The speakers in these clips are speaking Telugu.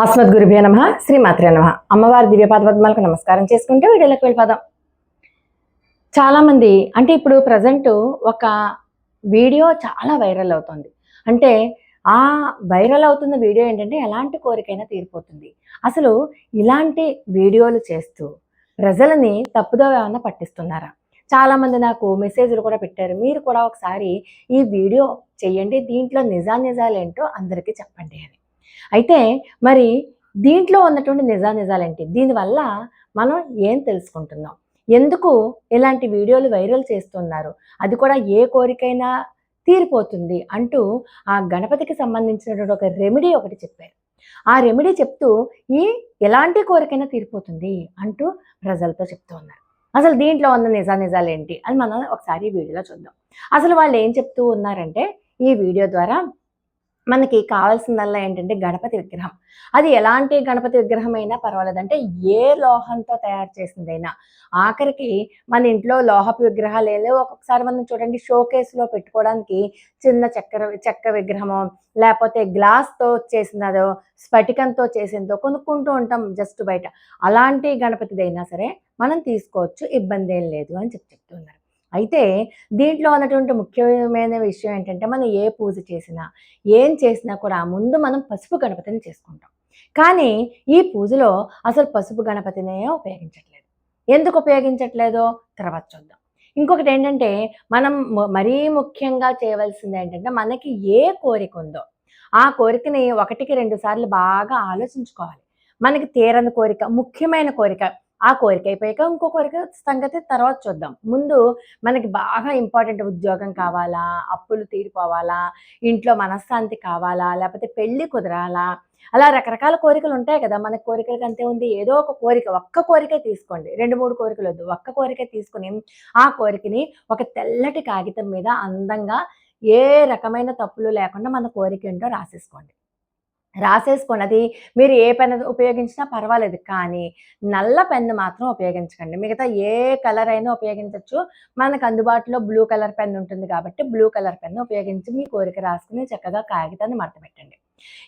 అస్మద్గురుభ్యో నమః శ్రీమాత్రే నమః. అమ్మవారి దివ్యపాద పద్మాలకు నమస్కారం చేసుకుంటే వీడియోలోకి వెళ్ళిపోదాం. చాలామంది అంటే ఇప్పుడు ప్రజెంట్ ఒక వీడియో చాలా వైరల్ అవుతుంది. అంటే ఆ వైరల్ అవుతున్న వీడియో ఏంటంటే ఎలాంటి కోరికైనా తీరిపోతుంది. అసలు ఇలాంటి వీడియోలు చేస్తూ ప్రజలని తప్పుదోవ ఏమన్నా పట్టిస్తున్నారా? చాలామంది నాకు మెసేజ్‌లు కూడా పెట్టారు. మీరు కూడా ఒకసారి ఈ వీడియో చేయండి. దీంట్లో నిజానిజాలేంటో అందరికీ చెప్పండి అని. అయితే మరి దీంట్లో ఉన్నటువంటి నిజానిజాలేంటి? దీనివల్ల మనం ఏం తెలుసుకుంటున్నాం? ఎందుకు ఇలాంటి వీడియోలు వైరల్ చేస్తున్నారు? అది కూడా ఏ కోరికైనా తీరిపోతుంది అంటూ ఆ గణపతికి సంబంధించినటువంటి ఒక రెమెడీ ఒకటి చెప్పారు. ఆ రెమెడీ చెప్తూ ఈ ఎలాంటి కోరికైనా తీరిపోతుంది అంటూ ప్రజలతో చెప్తూ ఉన్నారు. అసలు దీంట్లో ఉన్న నిజానిజాలేంటి అని మనం ఒకసారి ఈ వీడియోలో చూద్దాం. అసలు వాళ్ళు ఏం చెప్తూ ఉన్నారంటే ఈ వీడియో ద్వారా మనకి కావాల్సిందల్లా ఏంటంటే గణపతి విగ్రహం. అది ఎలాంటి గణపతి విగ్రహం అయినా పర్వాలేదు. అంటే ఏ లోహంతో తయారు చేసిందైనా. ఆఖరికి మన ఇంట్లో లోహపు విగ్రహాలేవో ఒక్కొక్కసారి మనం చూడండి షోకేస్‌లో పెట్టుకోవడానికి చిన్న చెక్క విగ్రహమో, లేపోతే గ్లాస్‌తో చేసినదో, స్ఫటికంతో చేసిందో కొనుక్కుంటూ ఉంటాం జస్ట్ బయట. అలాంటి గణపతిదైనా సరే మనం తీసుకోవచ్చు. ఇబ్బందేం లేదు అని చెప్తున్నారు. అయితే దీంట్లో ఉన్నటువంటి ముఖ్యమైన విషయం ఏంటంటే మనం ఏ పూజ చేసినా, ఏం చేసినా కూడా ముందు మనం పసుపు గణపతిని చేసుకుంటాం. కానీ ఈ పూజలో అసలు పసుపు గణపతినే ఉపయోగించట్లేదు. ఎందుకు ఉపయోగించట్లేదో తర్వాత చూద్దాం. ఇంకొకటేంటంటే మనం మరీ ముఖ్యంగా చేయవలసిందేంటంటే మనకి ఏ కోరిక ఉందో, ఆ కోరికని 1కి 2 సార్లు బాగా ఆలోచించుకోవాలి. మనకి తీరని కోరిక, ముఖ్యమైన కోరిక ఆ కోరిక అయిపోయాక ఇంకో కోరిక సంగతి తర్వాత చూద్దాం. ముందు మనకి బాగా ఇంపార్టెంట్ ఉద్యోగం కావాలా? అప్పులు తీరిపోవాలా? ఇంట్లో మనశ్శాంతి కావాలా? లేకపోతే పెళ్లి కుదరాలా? అలా రకరకాల కోరికలు ఉంటాయి కదా! మన కోరికలకి అంతే ఉంది. ఏదో ఒక కోరిక, ఒక్క కోరికే తీసుకోండి. 2, 3 కోరికలొద్దు. ఒక్క కోరికే తీసుకొని ఆ కోరికని ఒక తెల్లటి కాగితం మీద అందంగా ఏ రకమైన తప్పులు లేకుండా మన కోరికేంటో రాసేసుకోండి. రాసేసుకోండి. అది మీరు ఏ పెన్ ఉపయోగించినా పర్వాలేదు. కానీ నల్ల పెన్ను మాత్రం ఉపయోగించకండి. మిగతా ఏ కలర్ అయినా ఉపయోగించొచ్చు. మనకు అందుబాటులో బ్లూ కలర్ పెన్ ఉంటుంది కాబట్టి బ్లూ కలర్ పెన్ను ఉపయోగించి మీ కోరిక రాసుకొని చక్కగా కాగితాన్ని మడతపెట్టండి.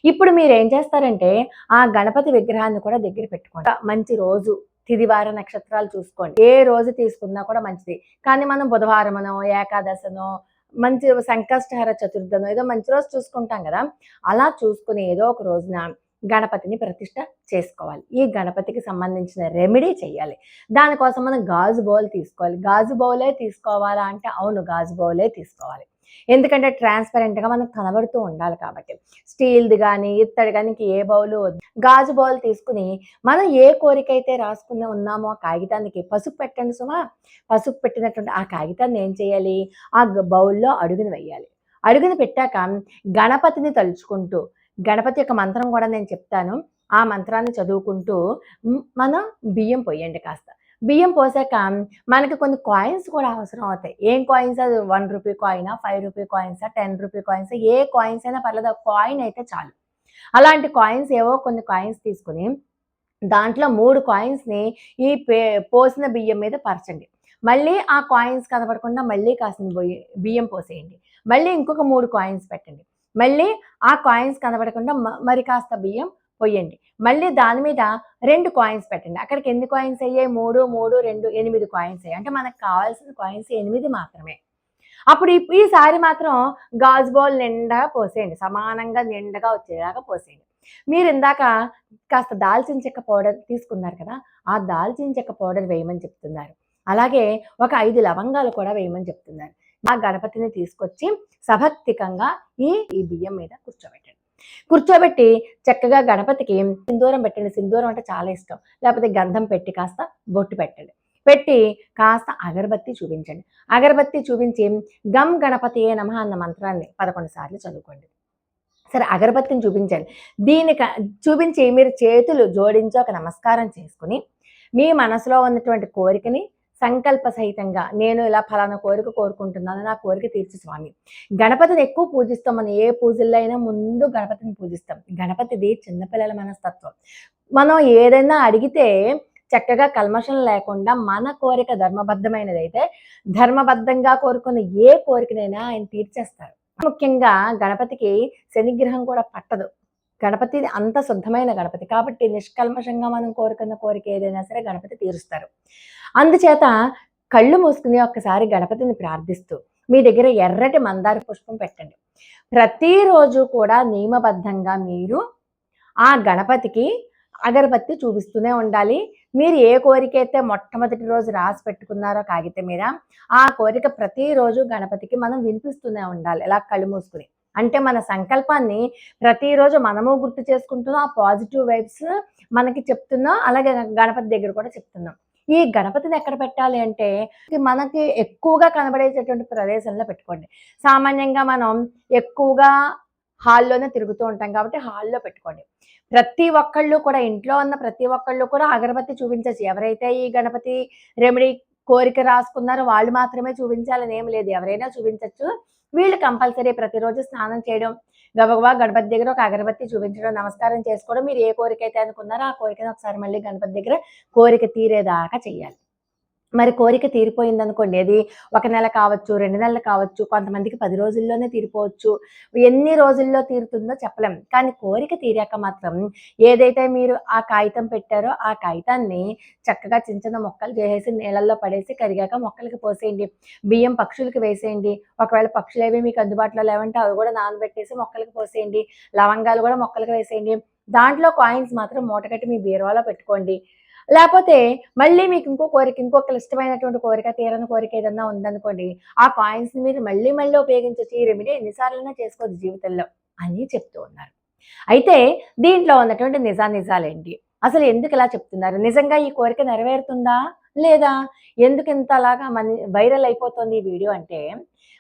ఇప్పుడు మీరేం చేస్తారంటే ఆ గణపతి విగ్రహాన్ని కూడా దగ్గర పెట్టుకోండి. మంచి రోజు తిథివార నక్షత్రాలు చూసుకోండి. ఏ రోజు తీసుకున్నా కూడా మంచిది. కానీ మనం బుధవారమనో, ఏకాదశనో, మంచి సంకష్టహర చతుర్థనో ఏదో మంచి రోజు చూసుకుంటాం కదా! అలా చూసుకుని ఏదో ఒక రోజున గణపతిని ప్రతిష్ఠ చేసుకోవాలి. ఈ గణపతికి సంబంధించిన రెమెడీ చేయాలి. దానికోసం మనం గాజు బౌల్ తీసుకోవాలి. గాజు బౌలే తీసుకోవాలా అంటే అవును, గాజు బౌలే తీసుకోవాలి. ఎందుకంటే ట్రాన్స్‌పరెంట్‌గా మనకు కనబడుతూ ఉండాలి కాబట్టి. స్టీల్‌ది గానీ, ఇత్తడి గానీ ఇంక ఏ బౌలు వద్దు. గాజు బౌల్ తీసుకొని మనం ఏ కోరికైతే రాసుకుని ఉన్నామో ఆ కాగితానికి పసుపు పెట్టండి సుమా. పసుపు పెట్టినటువంటి ఆ కాగితాన్ని ఏం చేయాలి? ఆ బౌల్‌లో అడుగున వెయ్యాలి. అడుగున పెట్టాక గణపతిని తలుచుకుంటూ, గణపతి యొక్క మంత్రం కూడా నేను చెప్తాను. ఆ మంత్రాన్ని చదువుకుంటూ మనం బియ్యం పొయ్యండి కాస్త. బియ్యం పోసాక మనకి కొన్ని కాయిన్స్ కూడా అవసరం అవుతాయి. ఏం కాయిన్స్ అది రూ. 1 కాయినా, రూ. 5 కాయిన్సా, రూ. 10 కాయిన్సా ఏ కాయిన్స్ అయినా పర్లేదు. ఆ కాయిన్ అయితే చాలు. అలాంటి కాయిన్స్ ఏవో కొన్ని కాయిన్స్ తీసుకొని దాంట్లో 3 కాయిన్స్‌ని ఈ పోసిన బియ్యం మీద పరచండి. మళ్ళీ ఆ కాయిన్స్ కనపడకుండా మళ్ళీ కాసిన బియ్యం పోసేయండి. మళ్ళీ ఇంకొక 3 కాయిన్స్ పెట్టండి. మళ్ళీ ఆ కాయిన్స్ కనపడకుండా మరి కాస్త బియ్యం పొయ్యండి. మళ్ళీ దాని మీద 2 కాయిన్స్ పెట్టండి. అక్కడికి ఎన్ని కాయిన్స్ అయ్యాయి? 3, 3, 2 8 కాయిన్స్ అయ్యాయి. అంటే మనకు కావాల్సిన కాయిన్స్ 8 మాత్రమే. అప్పుడు ఈసారి మాత్రం గాజు బౌల్ నిండా పోసేయండి. సమానంగా నిండుగా వచ్చేలాగా పోసేయండి. మీరిందాక కాస్త దాల్చిన చెక్క పౌడర్ తీసుకున్నారు కదా! ఆ దాల్చిన చెక్క పౌడర్ వేయమని చెప్తున్నారు. అలాగే ఒక 5 లవంగాలు కూడా వేయమని చెప్తున్నారు. ఆ గణపతిని తీసుకొచ్చి సభక్తికంగా ఈ బియ్యం మీద కూర్చోబెట్టండి. కూర్చోబెట్టి చక్కగా గణపతికి సింధూరం పెట్టండి. సింధూరం అంటే చాలా ఇష్టం. లేకపోతే గంధం పెట్టి కాస్త బొట్టు పెట్టండి. పెట్టి కాస్త అగరబత్తి చూపించండి. అగరబత్తి చూపించి గం గణపతియే నమః అన్న మంత్రాన్ని 11 సార్లు చదువుకోండి. సరే అగరబత్తిని చూపించండి. చూపించి మీరు చేతులు జోడించి ఒక నమస్కారం చేసుకొని, మీ మనసులో ఉన్నటువంటి కోరికని సంకల్ప సహితంగా నేను ఇలా ఫలానా కోరిక కోరుకుంటున్నాను. నా కోరిక తీర్చు స్వామి. గణపతిని ఎక్కువ పూజిస్తాం. మనం ఏ పూజల్లో అయినా ముందు గణపతిని పూజిస్తాం. గణపతిది చిన్నపిల్లల మనస్తత్వం. మనం ఏదైనా అడిగితే చక్కగా కల్మషం లేకుండా మన కోరిక ధర్మబద్ధమైనదైతే, ధర్మబద్ధంగా కోరుకున్న ఏ కోరికనైనా ఆయన తీర్చేస్తారు. ముఖ్యంగా గణపతికి శనిగ్రహం కూడా పట్టదు. గణపతి అంత శుద్ధమైన గణపతి కాబట్టి నిష్కల్మషంగా మనం కోరుకున్న కోరిక ఏదైనా సరే గణపతి తీరుస్తారు. అందుచేత కళ్ళు మూసుకుని ఒక్కసారి గణపతిని ప్రార్థిస్తూ మీ దగ్గర ఎర్రటి మందార పుష్పం పెట్టండి. ప్రతిరోజు కూడా నియమబద్ధంగా మీరు ఆ గణపతికి అగరబత్తి చూపిస్తూనే ఉండాలి. మీరు ఏ కోరికైతే మొట్టమొదటి రోజు రాసి పెట్టుకున్నారో కాగితం మీద, ఆ కోరిక ప్రతిరోజు గణపతికి మనం వినిపిస్తూనే ఉండాలి ఇలా కళ్ళు మూసుకుని. అంటే మన సంకల్పాన్ని ప్రతిరోజు మనము గుర్తు చేసుకుంటున్నాం. ఆ పాజిటివ్ వైబ్స్ మనకి చెప్తున్నాం. అలాగే గణపతి దగ్గర కూడా చెప్తున్నాం. ఈ గణపతిని ఎక్కడ పెట్టాలి అంటే మనకి ఎక్కువగా కనబడేటటువంటి ప్రదేశంలో పెట్టుకోండి. సామాన్యంగా మనం ఎక్కువగా హాల్లోనే తిరుగుతూ ఉంటాం కాబట్టి హాల్లో పెట్టుకోండి. ప్రతి ఒక్కళ్ళు కూడా ఇంట్లో ఉన్న ప్రతి ఒక్కళ్ళు కూడా అగరబత్తి చూపించచ్చు. ఎవరైతే ఈ గణపతి రెమెడీ కోరిక రాసుకున్నారో వాళ్ళు మాత్రమే చూపించాలని ఏమి లేదు. ఎవరైనా చూపించచ్చు. వీళ్ళు కంపల్సరీ ప్రతిరోజు స్నానం చేయడం, గబగబా గణపతి దగ్గర ఒక అగరబత్తి చూపించడం, నమస్కారం చేసుకోవడం, మీరు ఏ కోరిక అయితే అనుకున్నారో ఆ కోరికను ఒకసారి మళ్ళీ గణపతి దగ్గర కోరిక తీరేదాకా చెయ్యాలి. మరి కోరిక తీరిపోయిందనుకోండి, అది 1 నెల కావచ్చు, 2 నెలలు కావచ్చు, కొంతమందికి 10 రోజుల్లోనే తీరిపోవచ్చు. ఎన్ని రోజుల్లో తీరుతుందో చెప్పలేం. కానీ కోరిక తీరాక మాత్రం ఏదైతే మీరు ఆ కాగితం పెట్టారో ఆ కాగితాన్ని చక్కగా చిన్న చిన్న ముక్కలు చేసేసి నీళ్ళల్లో పడేసి కరిగాక మొక్కలకి పోసేయండి. బియ్యం పక్షులకి వేసేయండి. ఒకవేళ పక్షులేవి మీకు అందుబాటులో లేవంటే అవి కూడా నానబెట్టేసి మొక్కలకి పోసేయండి. లవంగాలు కూడా మొక్కలకి వేసేయండి. దాంట్లో కాయిన్స్ మాత్రం మూటకట్టి మీ బీరువాలో పెట్టుకోండి. లేపోతే మళ్ళీ మీకు ఇంకో క్లిష్టమైనటువంటి కోరిక, తీరని కోరిక ఏదన్నా ఉందనుకోండి, ఆ కాయిన్స్‌ని మీరు మళ్ళీ మళ్ళీ ఉపయోగించొచ్చు. ఈ రెమెడీ ఎన్ని సార్లైనా చేసుకోవచ్చు జీవితంలో అని చెప్తూ ఉన్నారు. అయితే దీంట్లో ఉన్నటువంటి నిజానిజాలేంటి? అసలు ఎందుకిలా చెప్తున్నారు? నిజంగా ఈ కోరిక నెరవేరుతుందా? లేదా? ఎందుకింతలాగా వైరల్ అయిపోతుంది ఈ వీడియో అంటే,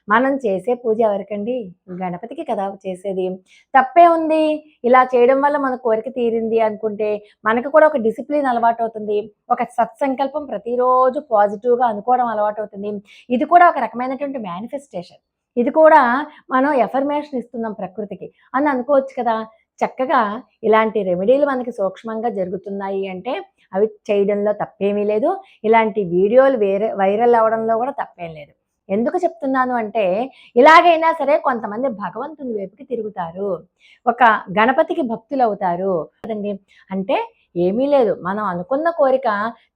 మనం చేసే పూజ ఎవరికండి? గణపతికి కదా చేసేది. తప్పే ఉంది. ఇలా చేయడం వల్ల మన కోరిక తీరింది అనుకుంటే, మనకు కూడా ఒక డిసిప్లిన్ అలవాటవుతుంది. ఒక సత్సంకల్పం ప్రతిరోజు పాజిటివ్‌గా అనుకోవడం అలవాటవుతుంది. ఇది కూడా ఒక రకమైనటువంటి మేనిఫెస్టేషన్. ఇది కూడా మనం ఎఫర్మేషన్ ఇస్తున్నాం ప్రకృతికి అని అనుకోవచ్చు కదా! చక్కగా ఇలాంటి రెమెడీలు మనకి సూక్ష్మంగా జరుగుతున్నాయి అంటే, అవి చేయడంలో తప్పేమీ లేదు. ఇలాంటి వీడియోలు వైరల్ అవ్వడంలో కూడా తప్పేం లేదు. ఎందుకు చెప్తున్నాను అంటే, ఇలాగైనా సరే కొంతమంది భగవంతుని వైపుకి తిరుగుతారు. ఒక గణపతికి భక్తులవుతారు కదండీ! అంటే ఏమీ లేదు. మనం అనుకున్న కోరిక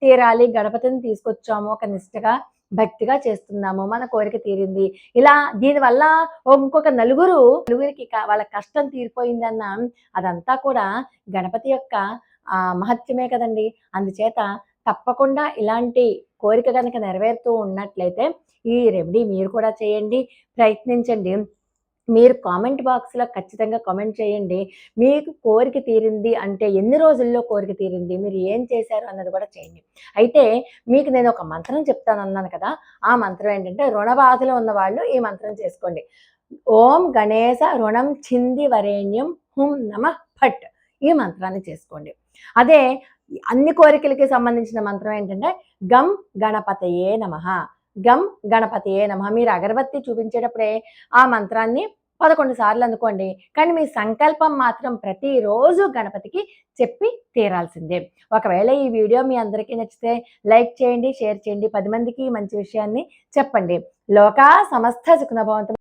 తీరాలి, గణపతిని తీసుకొచ్చాము, ఒక నిష్టగా, భక్తిగా చేస్తున్నాము, మన కోరిక తీరింది. ఇలా దీనివల్ల ఇంకొక నలుగురికి వాళ్ళ కష్టం తీరిపోయిందన్న అదంతా కూడా గణపతి యొక్క మహత్యమే కదండీ! అందుచేత తప్పకుండా ఇలాంటి కోరిక గనక నెరవేరుతూ ఉన్నట్లయితే ఈ రెమెడీ మీరు కూడా చేయండి. ప్రయత్నించండి. మీరు కామెంట్ బాక్స్‌లో ఖచ్చితంగా కామెంట్ చేయండి. మీకు కోరిక తీరింది అంటే ఎన్ని రోజుల్లో కోరిక తీరింది? మీరు ఏం చేశారు అన్నది కూడా చేయండి. అయితే మీకు నేను ఒక మంత్రం చెప్తానన్నాను కదా! ఆ మంత్రం ఏంటంటే రుణ బాధలో ఉన్నవాళ్ళు ఈ మంత్రం చేసుకోండి. ఓం గణేశ రుణం చింది వరేణ్యం హుం నమః ఫట్ ఈ మంత్రాన్ని చేసుకోండి. అదే అన్ని కోరికలకి సంబంధించిన మంత్రం ఏంటంటే గం గణపతయే నమః. గం గణపతయే నమః. మీరు అగరబత్తి చూపించేటప్పుడే ఆ మంత్రాన్ని 11 సార్లు అనుకోండి. కానీ మీ సంకల్పం మాత్రం ప్రతిరోజు గణపతికి చెప్పి తీరాల్సిందే. ఒకవేళ ఈ వీడియో మీ అందరికీ నచ్చితే లైక్ చేయండి, షేర్ చేయండి. 10 మందికి మంచి విషయాన్ని చెప్పండి. లోకా సమస్త సుఖినో భవంతు.